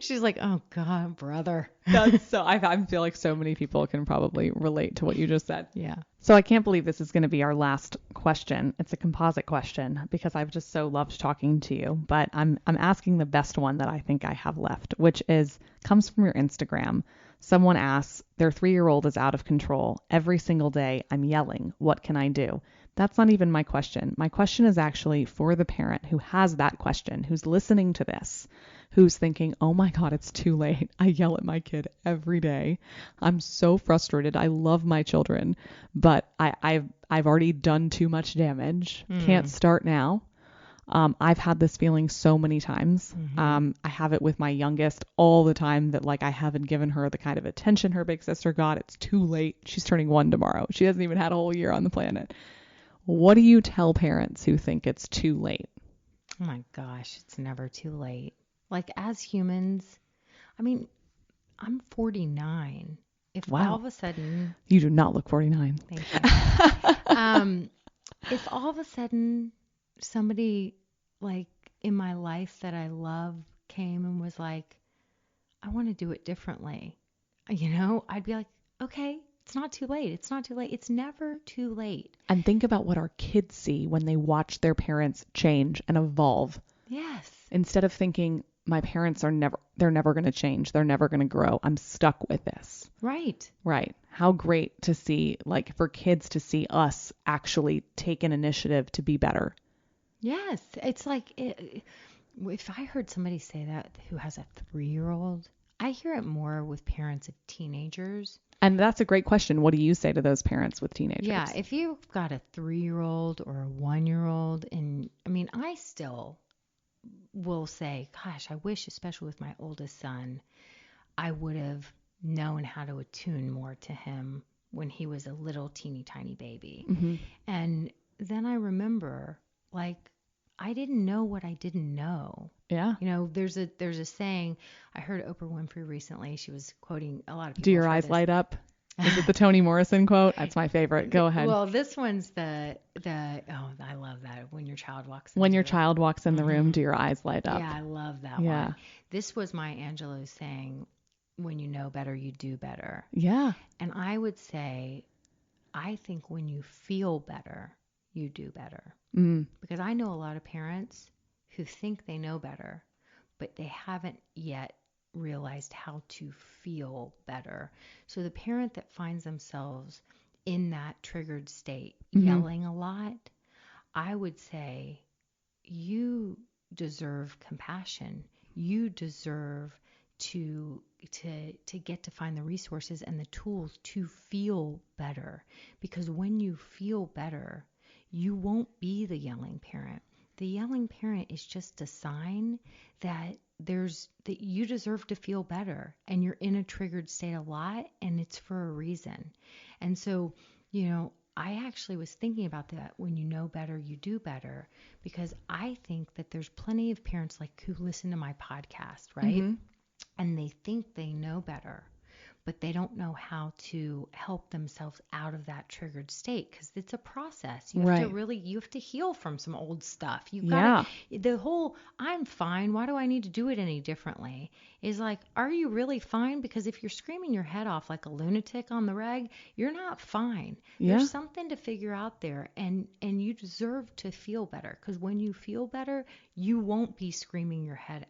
She's like, oh God, brother. That's so, I feel like so many people can probably relate to what you just said. Yeah. So I can't believe this is going to be our last question. It's a composite question because I've just so loved talking to you, but I'm asking the best one that I think I have left, which comes from your Instagram. Someone asks, their 3-year-old is out of control. Every single day I'm yelling. What can I do? That's not even my question. My question is actually for the parent who has that question, who's listening to this, who's thinking, oh my God, it's too late. I yell at my kid every day. I'm so frustrated. I love my children, but I've already done too much damage. Can't start now. I've had this feeling so many times. I have it with my youngest all the time that like I haven't given her the kind of attention her big sister got. It's too late. She's turning 1 tomorrow. She hasn't even had a whole year on the planet. What do you tell parents who think it's too late? Oh my gosh, it's never too late. Like as humans, I mean, I'm 49. If all of a sudden... You do not look 49. Thank you. If all of a sudden somebody like in my life that I love came and was like, I want to do it differently, I'd be like, okay, it's not too late. It's not too late. It's never too late. And think about what our kids see when they watch their parents change and evolve. Yes. Instead of thinking, my parents they're never going to change. They're never going to grow. I'm stuck with this. Right. Right. How great to see, like, for kids to see us actually take an initiative to be better. Yes. It's like, if I heard somebody say that who has a 3-year-old, I hear it more with parents of teenagers. And that's a great question. What do you say to those parents with teenagers? Yeah. If you've got a 3-year-old or a 1-year-old, and I mean, I still will say, gosh, I wish, especially with my oldest son, I would have known how to attune more to him when he was a little teeny tiny baby. Mm-hmm. And then I remember, like, I didn't know what I didn't know. Yeah. You know, there's a saying, I heard Oprah Winfrey recently, she was quoting, a lot of people Do your have heard eyes this. light up? Is it the Toni Morrison quote? That's my favorite. Go ahead. Well, this one's oh, I love that. When your child walks in When the your room. child walks in the room, do your eyes light up? Yeah, I love that Yeah. one. This was Maya Angelou's saying, when you know better, you do better. Yeah. And I would say, I think when you feel better, you do better. Mm. Because I know a lot of parents who think they know better, but they haven't yet realized how to feel better. So the parent that finds themselves in that triggered state, yelling a lot, I would say, you deserve compassion. You deserve to get to find the resources and the tools to feel better. Because when you feel better, you won't be the yelling parent. The yelling parent is just a sign that that you deserve to feel better, and you're in a triggered state a lot, and it's for a reason. And so, I actually was thinking about that. When you know better, you do better, because I think that there's plenty of parents like who listen to my podcast, right? Mm-hmm. And they think they know better, but they don't know how to help themselves out of that triggered state, because it's a process. You have to heal from some old stuff. You've got the whole I'm fine, why do I need to do it any differently is like, are you really fine? Because if you're screaming your head off like a lunatic on the reg, you're not fine. There's something to figure out there, and you deserve to feel better, because when you feel better, you won't be screaming your head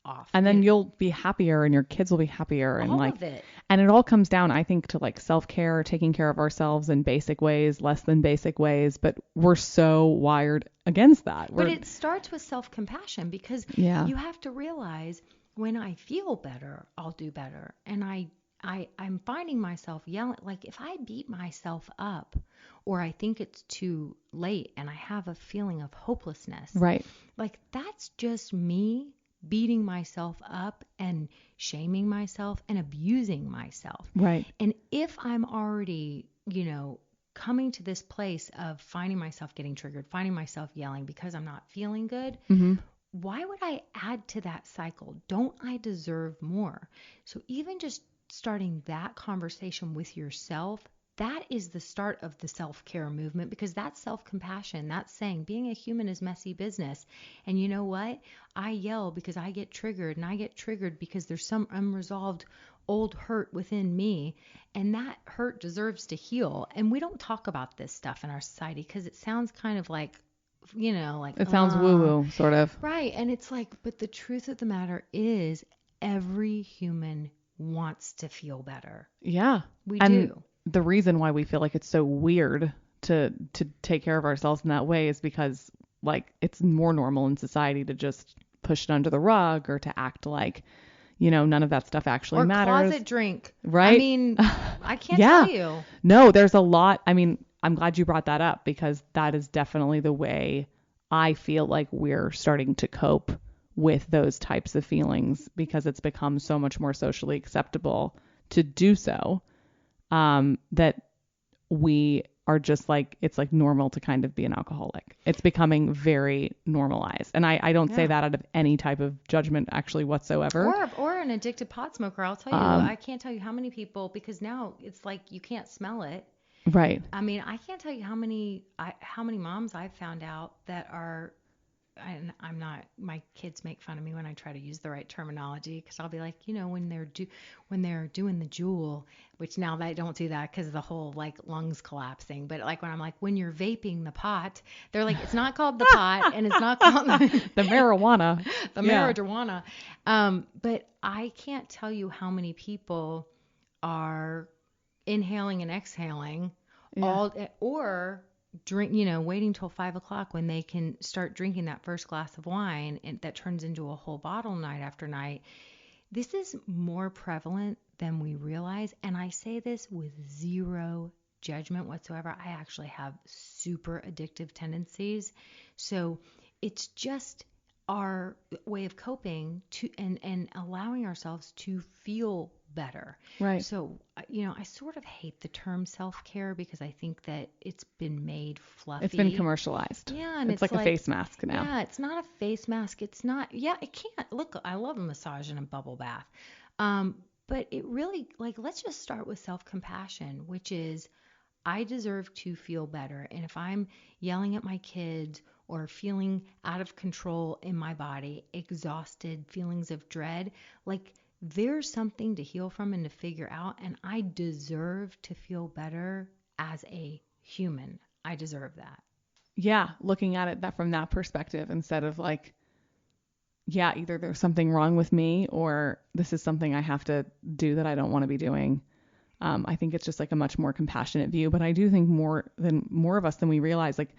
off. And then you'll be happier, and your kids will be happier, and all of it. And it all comes down, I think, to like self-care, taking care of ourselves in basic ways, less than basic ways, but we're so wired against that. But it starts with self-compassion, because you have to realize, when I feel better, I'll do better. And I'm finding myself yelling, like if I beat myself up, or I think it's too late and I have a feeling of hopelessness, right? Like that's just me beating myself up and shaming myself and abusing myself. Right. And if I'm already, coming to this place of finding myself getting triggered, finding myself yelling because I'm not feeling good, why would I add to that cycle? Don't I deserve more? So even just starting that conversation with yourself, that is the start of the self-care movement, because that's self-compassion. That's saying being a human is messy business. And you know what? I yell because I get triggered, and I get triggered because there's some unresolved old hurt within me, and that hurt deserves to heal. And we don't talk about this stuff in our society because it sounds kind of like, it sounds woo-woo, sort of. Right. And it's like, but the truth of the matter is, every human wants to feel better. Yeah. We do. The reason why we feel like it's so weird to take care of ourselves in that way is because, like, it's more normal in society to just push it under the rug, or to act like, none of that stuff actually matters. Or closet drink. Right? I mean, I can't tell you. No, there's a lot. I mean, I'm glad you brought that up, because that is definitely the way I feel like we're starting to cope with those types of feelings, because it's become so much more socially acceptable to do so. That we are just like, it's like normal to kind of be an alcoholic. It's becoming very normalized. And I don't say that out of any type of judgment actually whatsoever. Or an addicted pot smoker. I'll tell you, I can't tell you how many people, because now it's like you can't smell it. Right. I mean, I can't tell you how many moms I've found out that are and I'm not, my kids make fun of me when I try to use the right terminology, because I'll be like, when they're doing the Juul, which now they don't do that because of the whole like lungs collapsing. But like when I'm like, when you're vaping the pot, they're like, it's not called the pot and it's not called the marijuana. the Yeah. marijuana. But I can't tell you how many people are inhaling and exhaling Yeah. or drink, waiting till 5 o'clock when they can start drinking that first glass of wine, and that turns into a whole bottle night after night. This is more prevalent than we realize. And I say this with zero judgment whatsoever. I actually have super addictive tendencies. So it's just our way of coping to and allowing ourselves to feel better. Right. So, I sort of hate the term self-care because I think that it's been made fluffy. It's been commercialized. Yeah, and it's like a face mask now. Yeah, it's not a face mask. It's not. Yeah, it can't. Look, I love a massage and a bubble bath. But it really, like, let's just start with self-compassion, which is I deserve to feel better. And if I'm yelling at my kids or feeling out of control in my body, exhausted, feelings of dread, like there's something to heal from and to figure out. And I deserve to feel better as a human. I deserve that. Yeah, looking at it from that perspective instead of like, yeah, either there's something wrong with me or this is something I have to do that I don't want to be doing. I think it's just like a much more compassionate view. But I do think more of us than we realize, like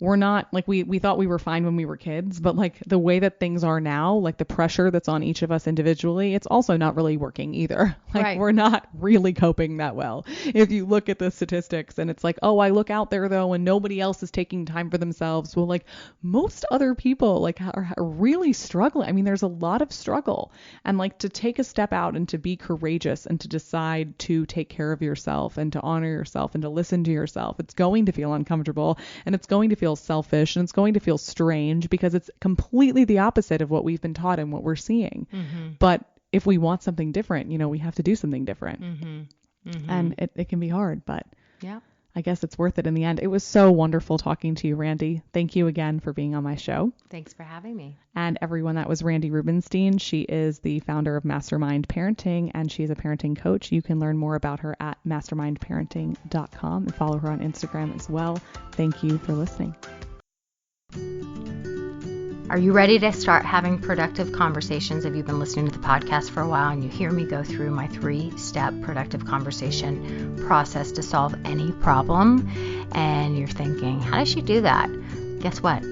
we're not like we thought we were fine when we were kids, but like the way that things are now, like the pressure that's on each of us individually, it's also not really working either. Like Right. We're not really coping that well. If you look at the statistics and it's like, oh, I look out there though and nobody else is taking time for themselves. Well, like most other people like are really struggling. I mean, there's a lot of struggle, and like to take a step out and to be courageous and to decide to take care of yourself and to honor yourself and to listen to yourself. It's going to feel uncomfortable and it's going to feel selfish and it's going to feel strange because it's completely the opposite of what we've been taught and what we're seeing. Mm-hmm. But if we want something different, we have to do something different. Mm-hmm. Mm-hmm. And it can be hard, but yeah. I guess it's worth it in the end. It was so wonderful talking to you, Randy. Thank you again for being on my show. Thanks for having me. And everyone, that was Randy Rubenstein. She is the founder of Mastermind Parenting, and she's a parenting coach. You can learn more about her at mastermindparenting.com and follow her on Instagram as well. Thank you for listening. Are you ready to start having productive conversations? If you've been listening to the podcast for a while and you hear me go through my 3-step productive conversation process to solve any problem, and you're thinking, how does she do that? Guess what?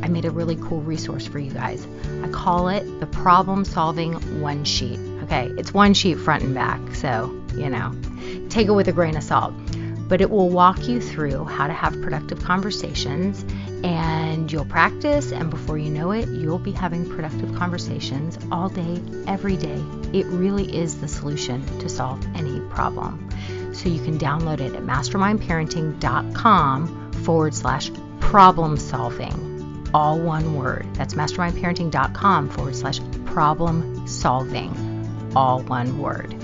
I made a really cool resource for you guys. I call it the problem solving one sheet. Okay, it's one sheet front and back, so, take it with a grain of salt. But it will walk you through how to have productive conversations, and you'll practice, and before you know it, you'll be having productive conversations all day, every day. It really is the solution to solve any problem. So you can download it at mastermindparenting.com/problem solving. All one word. That's mastermindparenting.com/problem solving. All one word.